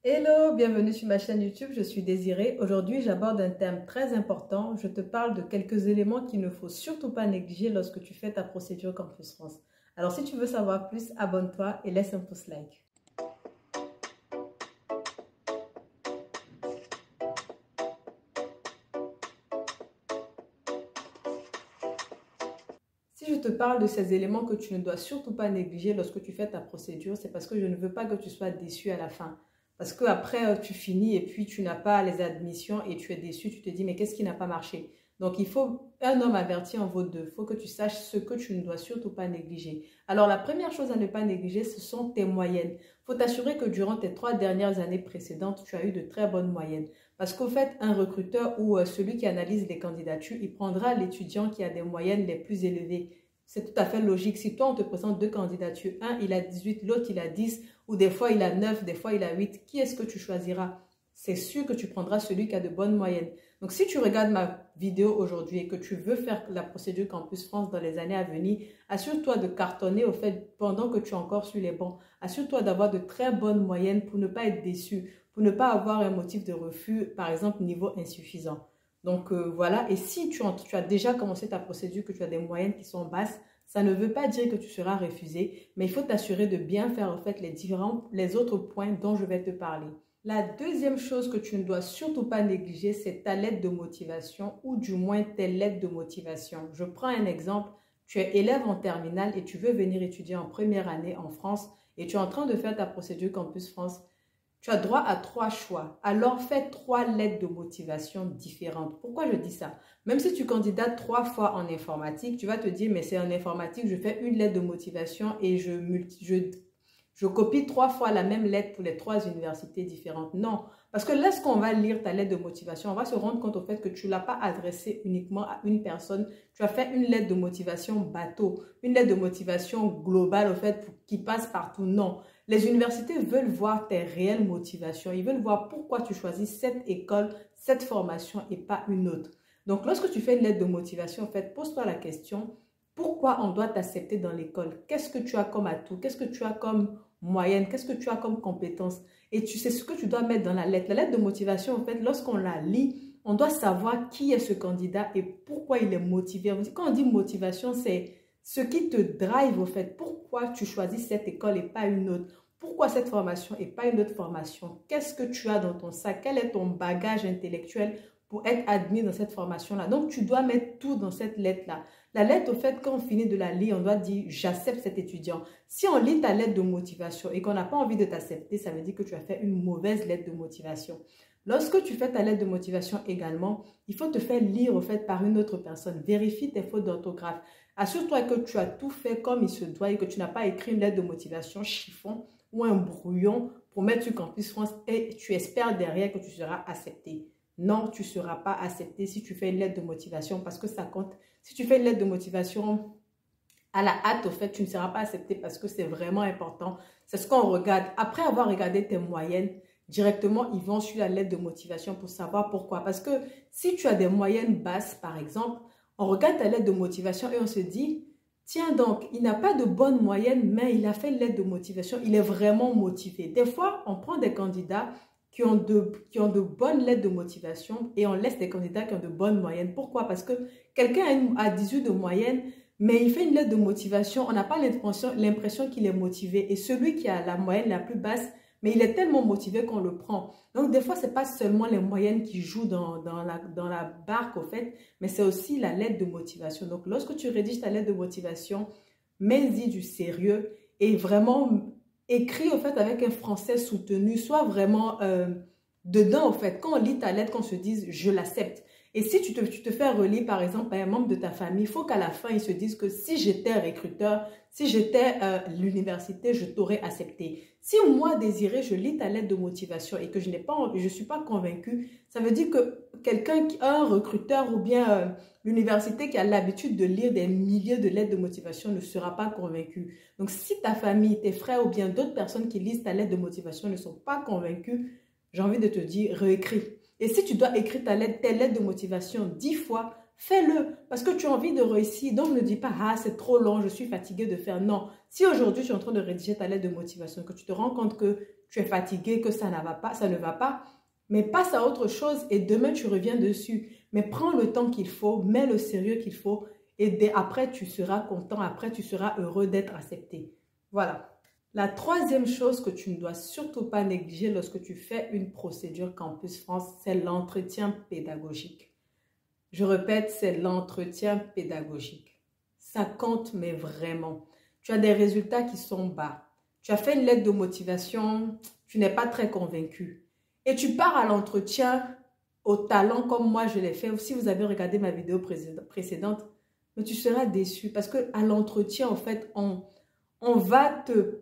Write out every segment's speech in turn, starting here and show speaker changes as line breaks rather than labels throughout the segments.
Hello, bienvenue sur ma chaîne YouTube, je suis Désirée. Aujourd'hui, j'aborde un thème très important. Je te parle de quelques éléments qu'il ne faut surtout pas négliger lorsque tu fais ta procédure Campus France. Alors, si tu veux savoir plus, abonne-toi et laisse un pouce like. Si je te parle de ces éléments que tu ne dois surtout pas négliger lorsque tu fais ta procédure, c'est parce que je ne veux pas que tu sois déçu à la fin. Parce qu'après, tu finis et puis tu n'as pas les admissions et tu es déçu, tu te dis, mais qu'est-ce qui n'a pas marché? Donc, il faut, un homme averti en vaut deux. Il faut que tu saches ce que tu ne dois surtout pas négliger. Alors, la première chose à ne pas négliger, ce sont tes moyennes. Il faut t'assurer que durant tes 3 dernières années précédentes, tu as eu de très bonnes moyennes. Parce qu'au fait, un recruteur ou celui qui analyse les candidatures, il prendra l'étudiant qui a des moyennes les plus élevées. C'est tout à fait logique. Si toi, on te présente deux candidatures, un, il a 18, l'autre, il a 10, ou des fois, il a 9, des fois, il a 8, qui est-ce que tu choisiras? C'est sûr que tu prendras celui qui a de bonnes moyennes. Donc, si tu regardes ma vidéo aujourd'hui et que tu veux faire la procédure Campus France dans les années à venir, assure-toi de cartonner au fait pendant que tu es encore sur les bancs. Assure-toi d'avoir de très bonnes moyennes pour ne pas être déçu, pour ne pas avoir un motif de refus, par exemple, niveau insuffisant. Donc voilà, et si tu as déjà commencé ta procédure, que tu as des moyennes qui sont basses, ça ne veut pas dire que tu seras refusé, mais il faut t'assurer de bien faire en fait les autres points dont je vais te parler. La deuxième chose que tu ne dois surtout pas négliger, c'est ta lettre de motivation ou du moins tes lettres de motivation. Je prends un exemple, tu es élève en terminale et tu veux venir étudier en première année en France et tu es en train de faire ta procédure Campus France. Tu as droit à 3 choix. Alors, fais 3 lettres de motivation différentes. Pourquoi je dis ça? Même si tu candidates 3 fois en informatique, tu vas te dire, mais c'est en informatique, je fais une lettre de motivation et je copie 3 fois la même lettre pour les 3 universités différentes. Non, parce que lorsqu'on va lire ta lettre de motivation, on va se rendre compte au fait que tu ne l'as pas adressée uniquement à une personne. Tu as fait une lettre de motivation bateau, une lettre de motivation globale au fait qui passe partout. Non. Les universités veulent voir tes réelles motivations. Ils veulent voir pourquoi tu choisis cette école, cette formation et pas une autre. Donc, lorsque tu fais une lettre de motivation, en fait, pose-toi la question, pourquoi on doit t'accepter dans l'école? Qu'est-ce que tu as comme atout? Qu'est-ce que tu as comme moyenne? Qu'est-ce que tu as comme compétence? Et tu sais ce que tu dois mettre dans la lettre. La lettre de motivation, en fait, lorsqu'on la lit, on doit savoir qui est ce candidat et pourquoi il est motivé. Quand on dit motivation, c'est ce qui te drive au fait, pourquoi tu choisis cette école et pas une autre? Pourquoi cette formation et pas une autre formation? Qu'est-ce que tu as dans ton sac? Quel est ton bagage intellectuel pour être admis dans cette formation-là? Donc, tu dois mettre tout dans cette lettre-là. La lettre, au fait, quand on finit de la lire, on doit dire « j'accepte cet étudiant ». Si on lit ta lettre de motivation et qu'on n'a pas envie de t'accepter, ça veut dire que tu as fait une mauvaise lettre de motivation. Lorsque tu fais ta lettre de motivation également, il faut te faire lire au fait par une autre personne. Vérifie tes fautes d'orthographe. Assure-toi que tu as tout fait comme il se doit et que tu n'as pas écrit une lettre de motivation chiffon ou un brouillon pour mettre sur Campus France et tu espères derrière que tu seras accepté. Non, tu ne seras pas accepté si tu fais une lettre de motivation parce que ça compte. Si tu fais une lettre de motivation à la hâte, au fait, tu ne seras pas accepté parce que c'est vraiment important. C'est ce qu'on regarde. Après avoir regardé tes moyennes, directement, ils vont sur la lettre de motivation pour savoir pourquoi. Parce que si tu as des moyennes basses, par exemple, on regarde ta lettre de motivation et on se dit, tiens donc, il n'a pas de bonne moyenne, mais il a fait une lettre de motivation, il est vraiment motivé. Des fois, on prend des candidats qui ont de bonnes lettres de motivation et on laisse des candidats qui ont de bonnes moyennes. Pourquoi? Parce que quelqu'un a 18 de moyenne, mais il fait une lettre de motivation, on n'a pas l'impression qu'il est motivé. Et celui qui a la moyenne la plus basse, mais il est tellement motivé qu'on le prend. Donc, des fois, ce n'est pas seulement les moyennes qui jouent dans la barque, au fait, mais c'est aussi la lettre de motivation. Donc, lorsque tu rédiges ta lettre de motivation, mets-y du sérieux et vraiment écris, au fait, avec un français soutenu. Sois vraiment dedans, au fait. Quand on lit ta lettre, qu'on se dise « je l'accepte ». Et si tu te fais relire, par exemple, par un membre de ta famille, il faut qu'à la fin, ils se disent que si j'étais recruteur, si j'étais à l'université, je t'aurais accepté. Si moi, Désiré, je lis ta lettre de motivation et que je ne suis pas convaincue, ça veut dire que un recruteur ou bien l'université qui a l'habitude de lire des milliers de lettres de motivation ne sera pas convaincu. Donc, si ta famille, tes frères ou bien d'autres personnes qui lisent ta lettre de motivation ne sont pas convaincus, j'ai envie de te dire, réécris. Et si tu dois écrire tes lettres de motivation 10 fois, fais-le parce que tu as envie de réussir. Donc, ne dis pas, ah, c'est trop long, je suis fatiguée de faire. Non. Si aujourd'hui, tu es en train de rédiger ta lettre de motivation, que tu te rends compte que tu es fatigué, que ça ne va pas, mais passe à autre chose et demain, tu reviens dessus. Mais prends le temps qu'il faut, mets le sérieux qu'il faut et après, tu seras content, après, tu seras heureux d'être accepté. Voilà. La troisième chose que tu ne dois surtout pas négliger lorsque tu fais une procédure Campus France, c'est l'entretien pédagogique. Je répète, c'est l'entretien pédagogique. Ça compte, mais vraiment. Tu as des résultats qui sont bas. Tu as fait une lettre de motivation, tu n'es pas très convaincu. Et tu pars à l'entretien au talent comme moi je l'ai fait. Si vous avez regardé ma vidéo précédente, mais tu seras déçu parce qu'à l'entretien, en fait, on va te,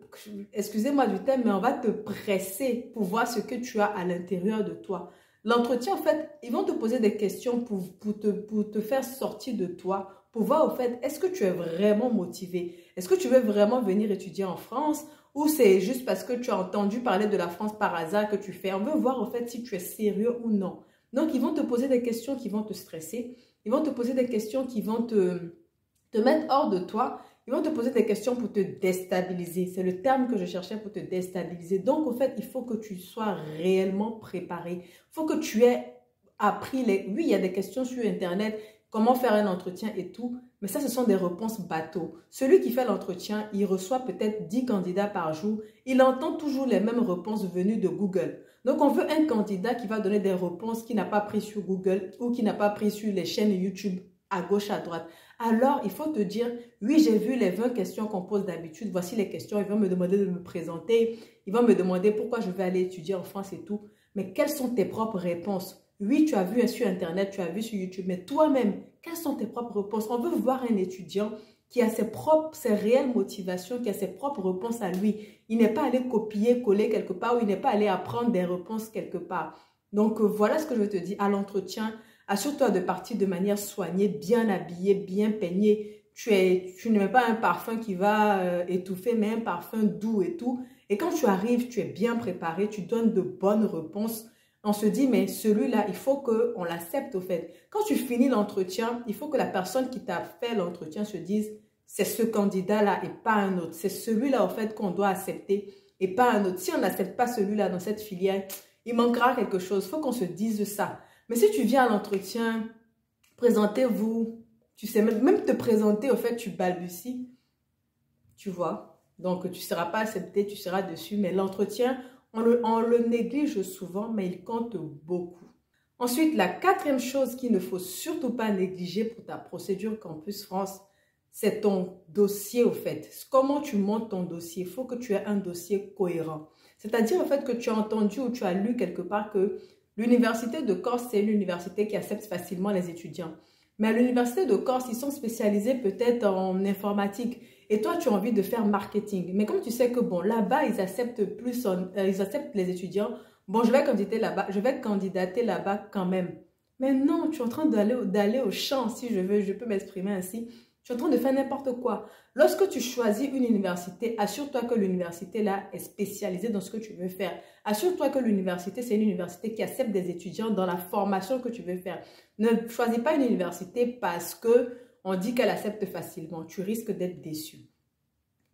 excusez-moi du terme, mais on va te presser pour voir ce que tu as à l'intérieur de toi. L'entretien, en fait, ils vont te poser des questions pour te faire sortir de toi, pour voir, au fait, est-ce que tu es vraiment motivé? Est-ce que tu veux vraiment venir étudier en France? Ou c'est juste parce que tu as entendu parler de la France par hasard que tu fais? On veut voir, en fait, si tu es sérieux ou non. Donc, ils vont te poser des questions qui vont te stresser. Ils vont te poser des questions qui vont te mettre hors de toi. Ils vont te poser des questions pour te déstabiliser. C'est le terme que je cherchais pour te déstabiliser. Donc, en fait, il faut que tu sois réellement préparé. Il faut que tu aies appris Oui, il y a des questions sur Internet, comment faire un entretien et tout. Mais ça, ce sont des réponses bateau. Celui qui fait l'entretien, il reçoit peut-être 10 candidats par jour. Il entend toujours les mêmes réponses venues de Google. Donc, on veut un candidat qui va donner des réponses qu'il n'a pas prises sur Google ou qui n'a pas prises sur les chaînes YouTube à gauche, à droite. Alors, il faut te dire, oui, j'ai vu les 20 questions qu'on pose d'habitude. Voici les questions. Ils vont me demander de me présenter. Ils vont me demander pourquoi je vais aller étudier en France et tout. Mais quelles sont tes propres réponses? Oui, tu as vu sur Internet, tu as vu sur YouTube. Mais toi-même, quelles sont tes propres réponses? On veut voir un étudiant qui a ses réelles motivations, qui a ses propres réponses à lui. Il n'est pas allé copier, coller quelque part ou il n'est pas allé apprendre des réponses quelque part. Donc, voilà ce que je te dis à l'entretien. Assure-toi de partir de manière soignée, bien habillée, bien peignée. Tu ne mets pas un parfum qui va étouffer, mais un parfum doux et tout. Et quand tu arrives, tu es bien préparé, tu donnes de bonnes réponses. On se dit, mais celui-là, il faut qu'on l'accepte au fait. Quand tu finis l'entretien, il faut que la personne qui t'a fait l'entretien se dise, c'est ce candidat-là et pas un autre. C'est celui-là, au fait, qu'on doit accepter et pas un autre. Si on n'accepte pas celui-là dans cette filière, il manquera quelque chose. Il faut qu'on se dise ça. Mais si tu viens à l'entretien, présentez-vous, tu sais, même te présenter, au fait, tu balbuties, tu vois. Donc, tu ne seras pas accepté, tu seras dessus. Mais l'entretien, on le néglige souvent, mais il compte beaucoup. Ensuite, la quatrième chose qu'il ne faut surtout pas négliger pour ta procédure Campus France, c'est ton dossier, au fait. Comment tu montes ton dossier? Il faut que tu aies un dossier cohérent. C'est-à-dire, au fait, que tu as entendu ou tu as lu quelque part que l'université de Corse, c'est une université qui accepte facilement les étudiants. Mais à l'université de Corse, ils sont spécialisés peut-être en informatique. Et toi, tu as envie de faire marketing. Mais comme tu sais que, bon, là-bas, ils acceptent ils acceptent les étudiants. Bon, je vais candidater là-bas quand même. Mais non, tu es en train d'aller au champ, si je peux m'exprimer ainsi. Tu es en train de faire n'importe quoi. Lorsque tu choisis une université, assure-toi que l'université là est spécialisée dans ce que tu veux faire. Assure-toi que l'université, c'est une université qui accepte des étudiants dans la formation que tu veux faire. Ne choisis pas une université parce que on dit qu'elle accepte facilement. Tu risques d'être déçu.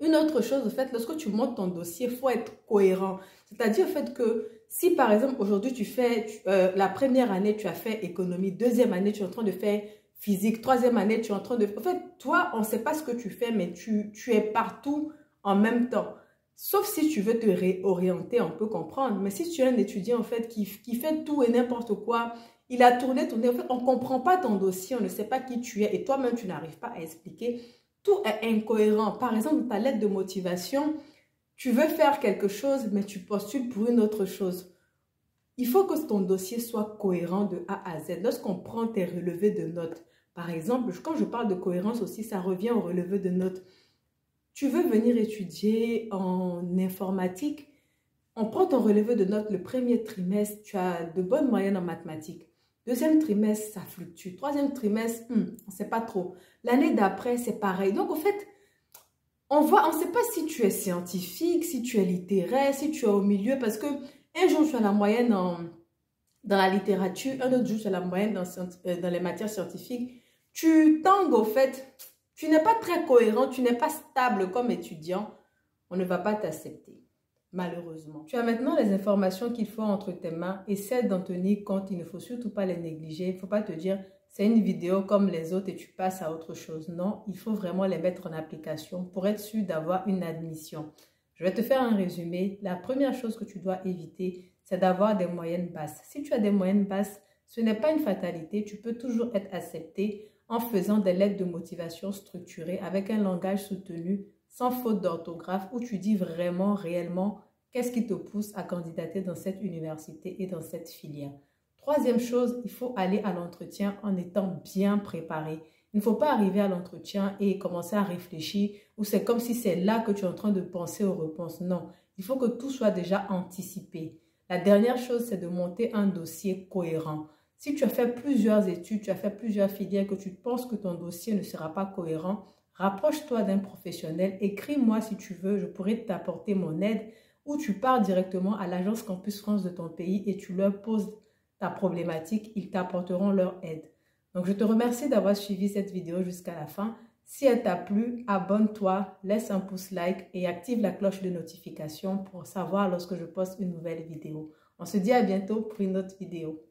Une autre chose, au fait, lorsque tu montes ton dossier, il faut être cohérent. C'est-à-dire, au fait, que si, par exemple, aujourd'hui, tu fais, la première année, tu as fait économie, deuxième année, tu es en train de faire physique, troisième année, tu es en train de... En fait, toi, on ne sait pas ce que tu fais, mais tu es partout en même temps. Sauf si tu veux te réorienter, on peut comprendre. Mais si tu es un étudiant, en fait, qui fait tout et n'importe quoi, il a tourné. En fait, on ne comprend pas ton dossier, on ne sait pas qui tu es et toi-même, tu n'arrives pas à expliquer. Tout est incohérent. Par exemple, ta lettre de motivation, tu veux faire quelque chose, mais tu postules pour une autre chose. Il faut que ton dossier soit cohérent de A à Z. Lorsqu'on prend tes relevés de notes, par exemple, quand je parle de cohérence aussi, ça revient au relevé de notes. Tu veux venir étudier en informatique, on prend ton relevé de notes le premier trimestre, tu as de bonnes moyennes en mathématiques. Deuxième trimestre, ça fluctue. Troisième trimestre, on ne sait pas trop. L'année d'après, c'est pareil. Donc, en fait, on ne sait pas si tu es scientifique, si tu es littéraire, si tu es au milieu, parce que un jour, tu as la moyenne dans la littérature, un autre jour, tu as la moyenne dans les matières scientifiques. tu tangues au fait, tu n'es pas très cohérent, tu n'es pas stable comme étudiant, on ne va pas t'accepter, malheureusement. Tu as maintenant les informations qu'il faut entre tes mains, essaie d'en tenir compte, il ne faut surtout pas les négliger, il ne faut pas te dire c'est une vidéo comme les autres et tu passes à autre chose. Non, il faut vraiment les mettre en application pour être sûr d'avoir une admission. Je vais te faire un résumé. La première chose que tu dois éviter, c'est d'avoir des moyennes basses. Si tu as des moyennes basses, ce n'est pas une fatalité, tu peux toujours être accepté en faisant des lettres de motivation structurées avec un langage soutenu, sans faute d'orthographe, où tu dis vraiment, réellement, qu'est-ce qui te pousse à candidater dans cette université et dans cette filière. Troisième chose, il faut aller à l'entretien en étant bien préparé. Il ne faut pas arriver à l'entretien et commencer à réfléchir ou c'est comme si c'est là que tu es en train de penser aux réponses. Non, il faut que tout soit déjà anticipé. La dernière chose, c'est de monter un dossier cohérent. Si tu as fait plusieurs études, tu as fait plusieurs filières, que tu penses que ton dossier ne sera pas cohérent, rapproche-toi d'un professionnel, écris-moi si tu veux, je pourrais t'apporter mon aide ou tu pars directement à l'agence Campus France de ton pays et tu leur poses ta problématique, ils t'apporteront leur aide. Donc, je te remercie d'avoir suivi cette vidéo jusqu'à la fin. Si elle t'a plu, abonne-toi, laisse un pouce like et active la cloche de notification pour savoir lorsque je poste une nouvelle vidéo. On se dit à bientôt pour une autre vidéo.